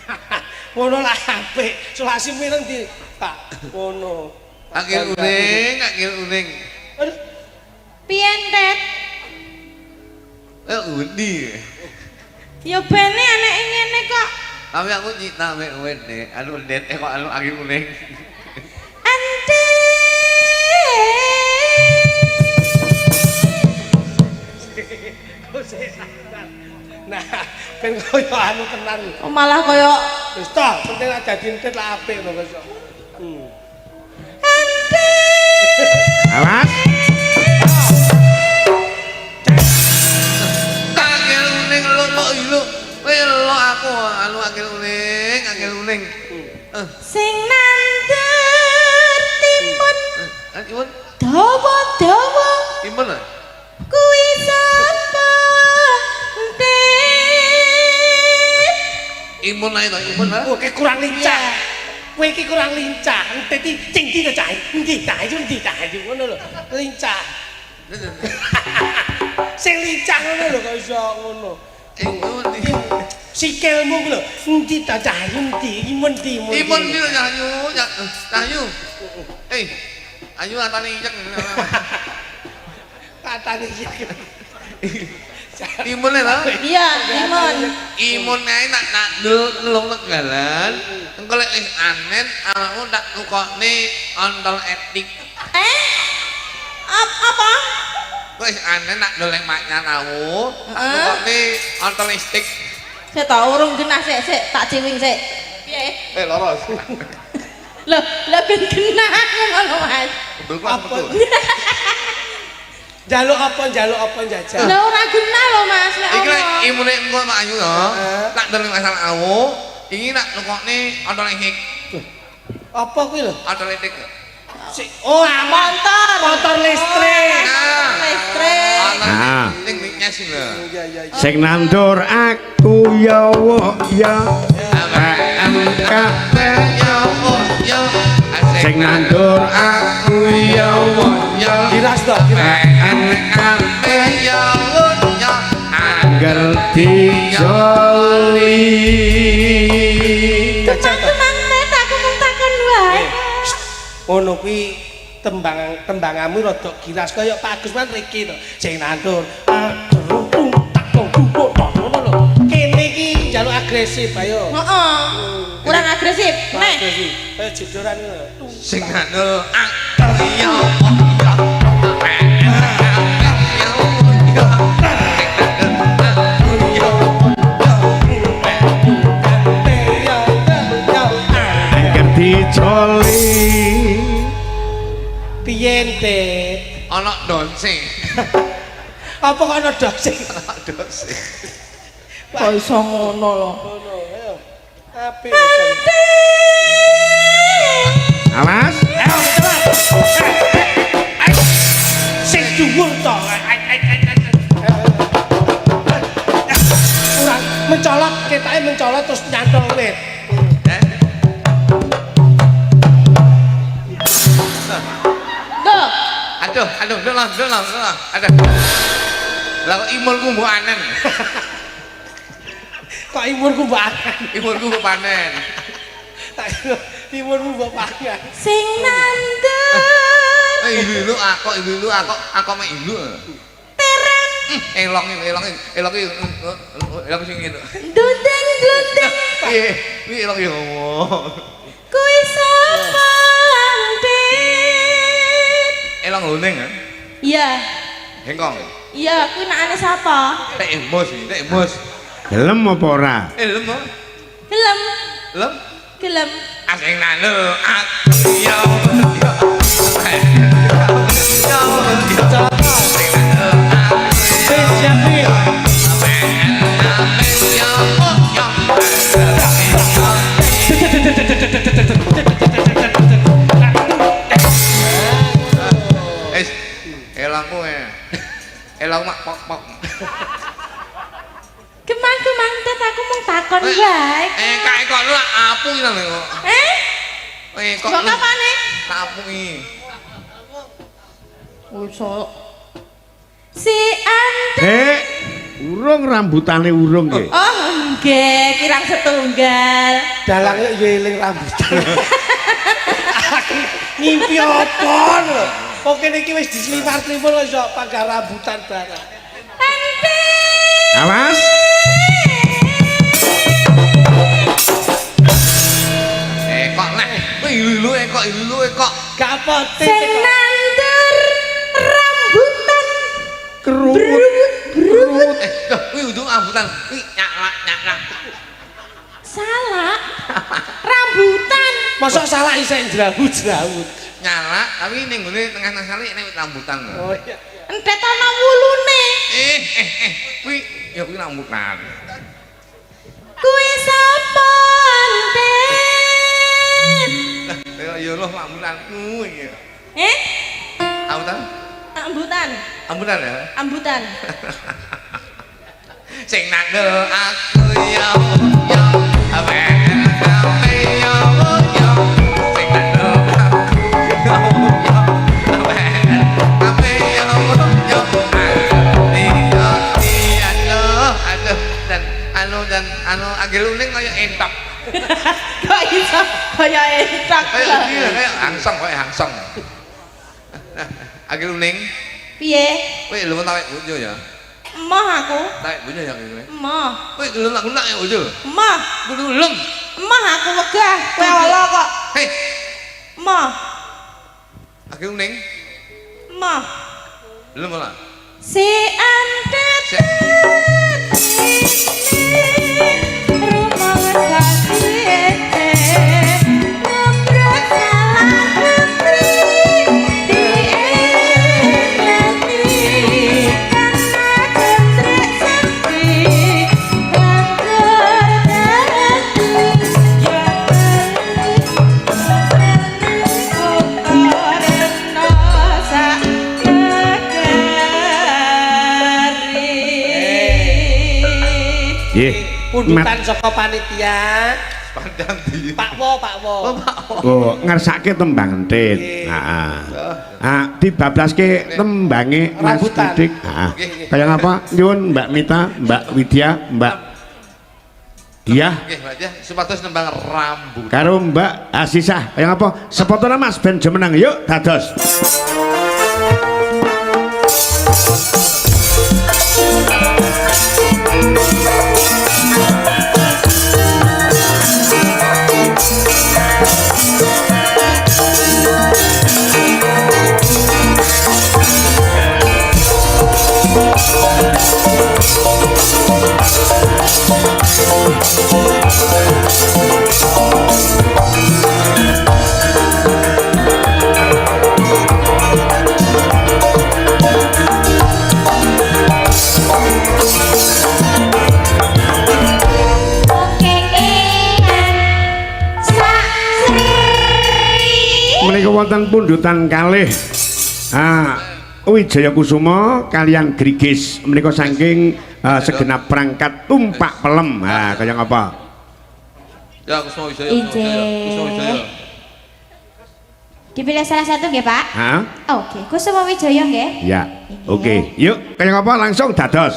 ngono lah apik. Sulasi mireng di Pak. Ngono. Akil uning. Aduh, Piye entet? Undi. Ya bene anake ngene kok. Tapi aku nyita mek wene, anu endet kok anu akil uning. nah, ben koyo anu tenan. Oh, malah kaya Wis ta, penting ada dintet lah apik lho kok. Awas. Akil uning lo. Kowe lo aku anu akil uning. sing nandur timun Imun, dawa-dawa imun lah. kuwi sapa entet? Imun lah itu, imun lah. Kowe kurang lincah. Kowe iki kurang lincah. Entet iki cing di ta, ndi ta, ngono lho. Lincah. Sing lincah ngono lho kok iso ngono. Imun iki. Sikilmu ku lho, endi ta Cahayu endi? Imun ndi? Imun iki lho Cahayu. Ayu atane iyek. Katane iki. Imun lho. Iya, timun. Imun ae nak nelung tegalan. Engko lek wis anen awakmu tak nukokne ontol etik. Apa? Kok wis anen nak dolek maknya tahu. Tak nukokne ontol listrik. Saya tahu urung genah sik tak ciwing sik. Piye? Loros. Loh, ben genah ngono Mas. Apa? Jaluk apa jajal? Lah ora genah lho Mas. Lek Iki lek apa? imune engko mak ayu to. Tak dolek masalah awu. Iki nak nukokne ontol listrik. Apa kuwi lho? Ontol listrik. Oh, motor listrik. Listrik. Ah. Ning nyes lho. Iya. Sing nandur aku ya wo ya. MKP sing nandur aku ya wo ya. Kiras to, kiras. MKP angel dijoli. Teman-teman net aku mung takon wae. Ngono kuwi tembangamu rada giras kaya Pak Agus man mriki to. Sing nandur ngono lho. Kene iki njaluk agresif ayo. Heeh. Kurang agresif. Nih. Agresif. Ayo jedoran ngono. Sing anu iya. Angger dicoli. Piye ente? Ana donse. Apa kok ana dosing? Donse. Kok iso ngono lho. Ngono, ayo. Apik. Awas. Ayo coba. Sing dhuwur to. Kurang mencolot, ketake mencolot terus nyantol wit. Tuh. Aduh, dolang. Aduh. Lah kok imunku mbok anen. Kok imunku banget. Imunku mbok panen. Imunmu mbok pangan. Sing nandur. Ilu aku mek ilu. Terang. Elong sing ngene. Dundeng. Kuwi elong yo. Kuwi sapa Dit? Elong luneng kan? Iya. Hengkong. Iya, kuwi nakane sapa? Tek emus. Gelem apa ora? Lem. Gelem. Lem. Gelem. Asing nanu aku yo. Elangku mak pok. Kemang Tet aku mung takon wae. Kok lu apu iki lho kok. Kok Kok kapane? apu iki. Usuk. Si Ante. Urung rambutane urung nggih. Oh, nggih, kirang setunggal. Dalange yeling rambutan. Ngimpi apa lho? Kok kene iki wis disliwar-sliwar kok iso pagar rambutan barang. Ante. Awas. Kok nek ilu kok. Gak apa Sing nandur rambutan. Kerut. Loh, kuwi untung rambutan. Kuwi nyalak. Salah. Rambutan. Masa salah isih jerawut. Nyalak, tapi ning gone tengah kali nek rambutan. Oh iya. Entet ana wulune. Kuwi ya kuwi rambutan. Kuwi sapa Enten? Lah ya Allah rambutanku iki. Rambutan? Ambutan. Ya. Ambutan. Sing nandel aku yo ape yo. Sing nandel aku ape yo. Aduh dan anu agel uning kaya entok. Kok iso kaya etak. Kayak hangsong. Agel uning. Piye? Kowe lho tawek bojo ya. Emoh aku. Tawek bojo ya kowe. Emoh. Kowe gelem-gelem ya bojo. Emoh. Kudu lem. Emoh aku wegah. Kowe ala kok. Hei, Emoh. agel uning. Emoh. Lem ora? Si Antet. Sik. Rumah sakit. Ngobrol salah putri. Pundutan saka panitia. Pandang di. Pak Wo. Oh, ngersake tembang Entit. Heeh. Dibablaske tembange Mas Rambutan. Didik. Heeh. Kaya ngapa? Nyuwun Mbak Mita, Mbak Widya, Mbak Diah Nggih, Mbak Diah, supados nembang rambut. karo Mbak Asisah. Kaya ngapa? Sepotone Mas ben jemenang. Yuk dados. wonten pundutan kalih Wijaya Kusuma kalian Grigis menika saking segenap perangkat tumpak pelem. Kaya ngapa? Ya Kusuma Wijaya. Kusuma Wijaya. Dipilih salah satu nggih, Pak? Oke, Kusuma Wijaya nggih. Ya. Oke, yuk kaya ngapa langsung dados.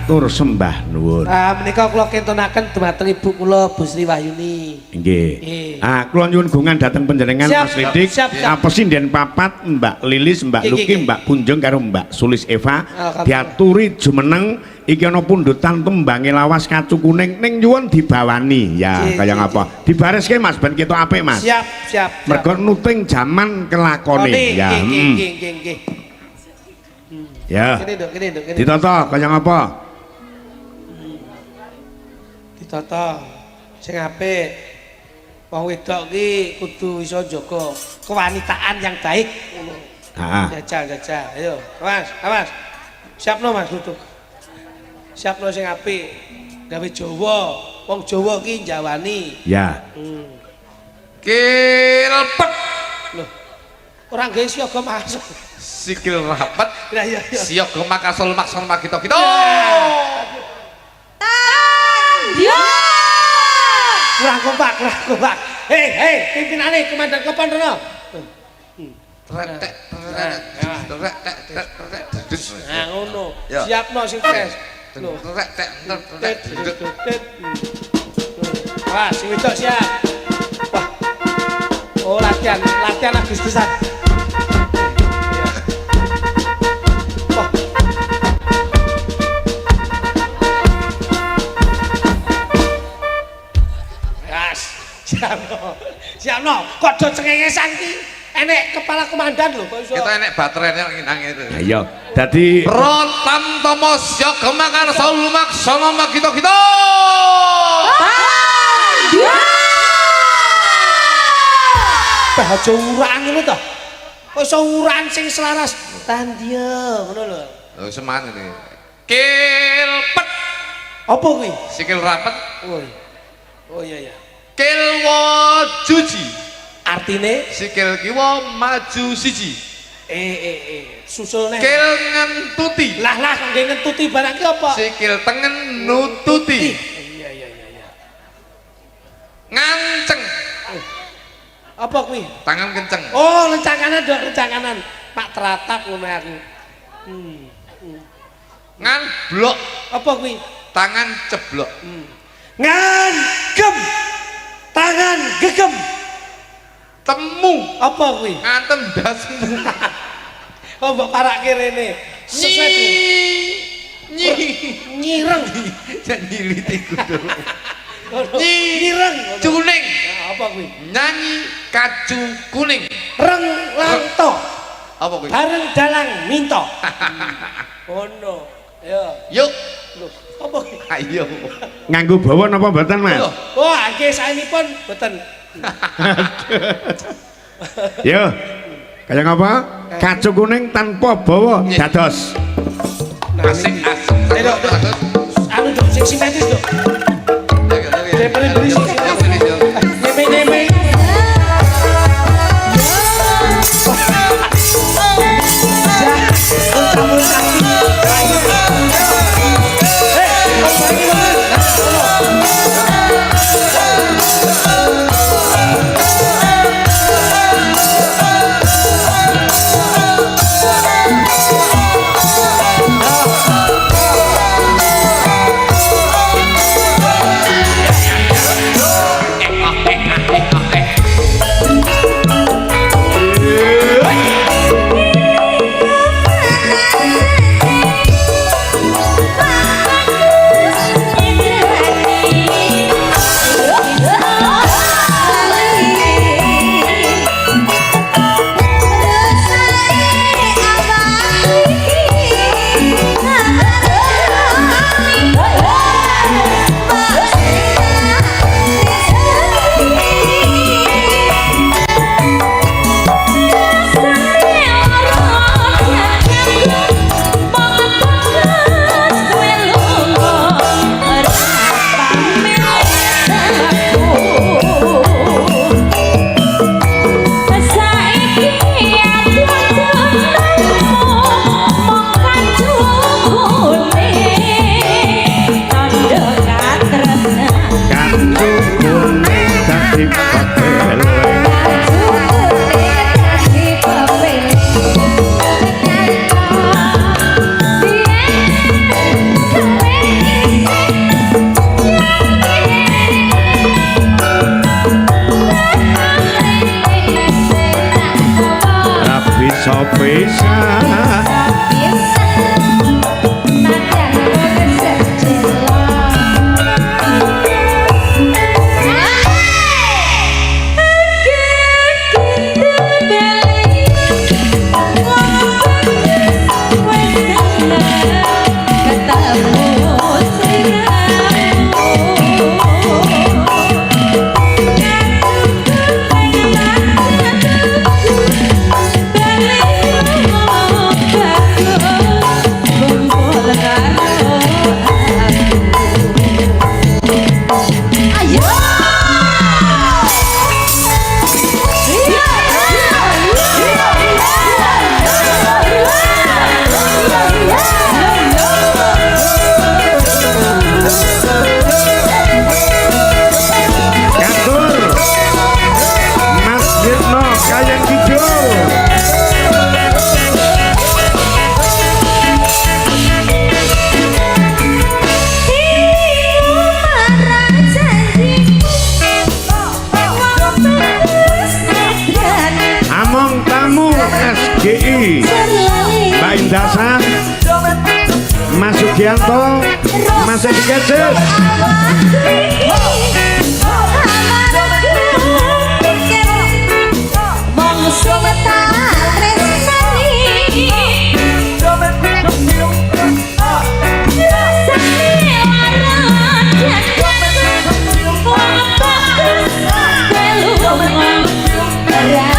Matur sembah nuwun. Menika kula kintunaken dhumateng ibu kula Bu Sri Wahyuni. Nggih. Kula nyuwun gungan dhateng panjenengan Mas Lidik. Presiden papat Mbak Lilis, Mbak Luki, Mbak Punjeng karo Mbak Sulis Eva diaturi jumeneng iki ana pundutan tembange lawas kacu kuning ning nyuwun dibawani. Ya, kaya ngapa? Dibareske Mas ben ketok apik Mas. Siap. Mergo nuting jaman kelakone. Ya. Nggih. Ya. Kene. Ditata kaya ngapa? Ditata sing apik. Wong wedok ki kudu iso jaga kewanitaan yang baik. Jajal. Ayo, Mas. Siapno Mas duduk. Siapno sing apik. Gawe Jawa. Wong Jawa ki njawani. Ya. Kilpet. Loh. Ora nggih siaga masuk. Sikil rapat. Iya. Siaga makasol makson makito. Ya. Kurang kompak. Hei, pimpinane Komandan Kopandono. Retek. Nah, ngono. Siapno sing tes. Lho. Wah, sing wedok siap. Wah. Oh, latihan Agustusan. Siapno, kok do cengengesan ki enek kepala komandan lho kok iso. Kita enek baterainya nang itu. Ayo, dadi Rotam Tomos Yoga Makar Saul Maksana Makito. Ya. Bah aja uraan ngono to. Kok iso uraan sing selaras. Tahan dia, ngono lho. Oh, seman ini. Kilpet. Apa kuwi? Sikil rapet. Oh iya ya. Kilwo juji. Artine Sikil kiwa maju siji. Susul neh. Kil ngentuti. Lah kok ngentuti barang ki apa? Sikil tengen nututi. Iya. Nganceng. Apa kuwi? Tangan kenceng. Oh, lencanganan dok, lencanganan. Pak Teratap ngono aku. Ngan blok. Apa kuwi? Tangan ceblok. Ngan gem. Tangan gegem. Temu. Apa kuwi? Ngantem dasmu. Oh, mbok parake rene. Sesuai nyireng. Jangan nyilit iku dulu. Nyireng. Kuning. Apa kuwi? Nyanyi kaju kuning. Reng lanto. Apa kuwi? Bareng dalang minto. Ono. Yuk. Lho, apa kuwi? Ayo. Nganggo bawon apa mboten, Mas? Wah, nggih saenipun mboten. Yo. Kaya ngapa? Kacu kuning tanpa bawa dados. Asik. Dok. Anu dok, sing sintetis dok. Daripada beli Neme. Indasa, Mas Sugianto, Mas Edi Keces. Yeah.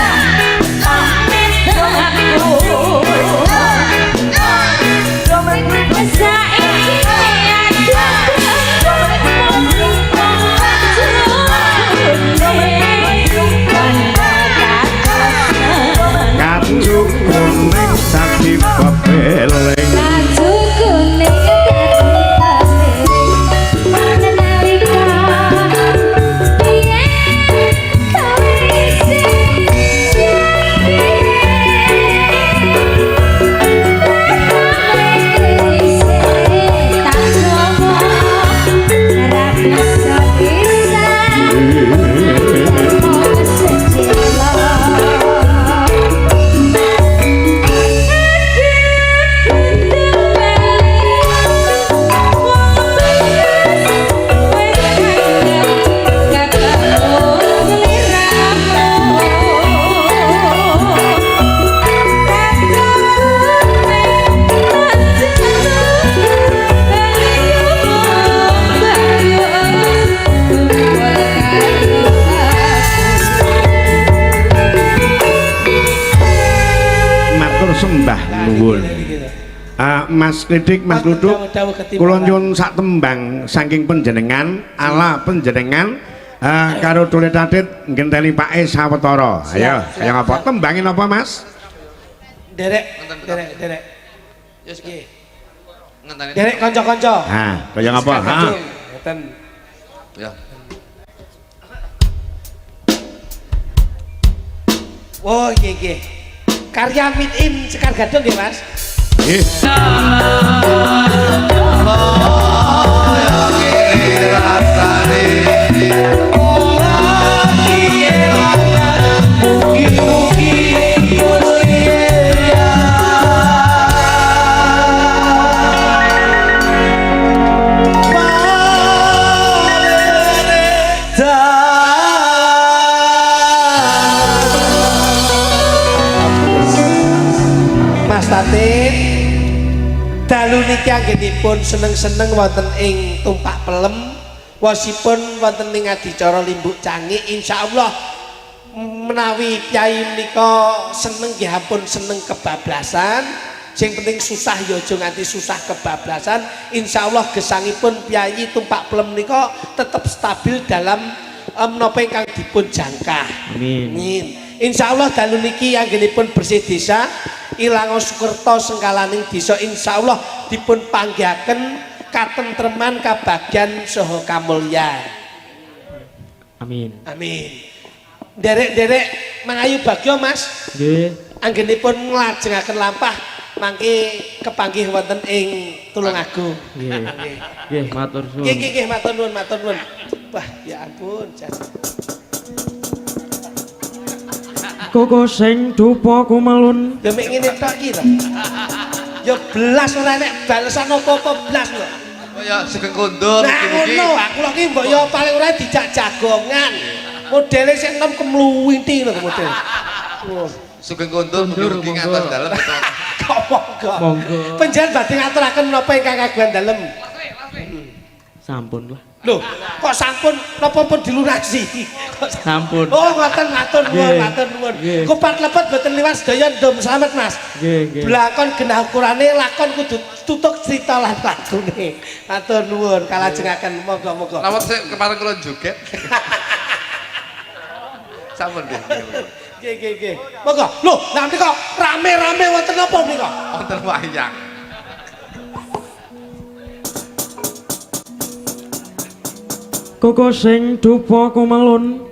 nuwun. Mas Klidik, Mas Luduk, kula nyuwun sak tembang saking panjenengan ala panjenengan karo Tule Tatit ngenteni Pake sawetara. Ayo, kaya ngapa? Tembangin apa, Mas? Derek. Yes, nggih. Ngenteni. Derek kanca-kanca. Kaya ngapa? Ngoten. Ya. Oh, nggih. Karya Meet In Sekar Gadung nggih, Mas. Nggih. Mas Tatit, dalu niki anggenipun seneng-seneng wonten ing tumpak pelem, wasipun wonten ing adicara Limbuk Canggih. Insyaallah menawi piyai menika seneng nggih ampun seneng kebablasan. Sing penting susah ya aja nganti susah kebablasan. Insyaallah gesangipun piyai tumpak pelem menika tetep stabil dalam menapa ingkang dipun jangkah. Amin. Insyaallah dalu niki anggenipun bersih desa Ilango Sukerto Sengkalaning desa insyaallah dipun panggihaken katentreman kabagyan saha kamulyan. Amin. Derek mangayu bagya Mas. Nggih. Anggenipun nglajengaken lampah mangke kepanggih wonten ing Tulungagung. Nggih, matur suwun. Nggih, matur nuwun. Wah, ya ampun, Jan. Koko sing dupa kumelun. Ya mek ngene tok iki lho. Ya belas ora nek balesan apa-apa blas lho. Kaya Sugeng Kondol mugi-mugi. Nah, aku lagi mbok ya paling ora dijak jagongan. Modele sing enom kemluwinti lho model. Sugeng Kondol mugi-mugi ngatos dalem Monggo. Panjenengan badhe ngaturaken menapa ingkang kagungan dalem. Sampun lah. Loh, kok sampun napa pun dilunasi? Sampun. Oh, ngoten matur nuwun. Kupat lepet boten liwat sedaya ndom slamet Mas. Nggih. Blakon genah ukurane lakon kudu tutuk crita lan lagune. Matur nuwun kalajengaken monggo-monggo. Napa sik kepareng kula joget. Sampun nggih. Nggih. Monggo. Loh, nah menika rame-rame wonten apa menika? Wonten wayang. Koko sing dupa kumelun.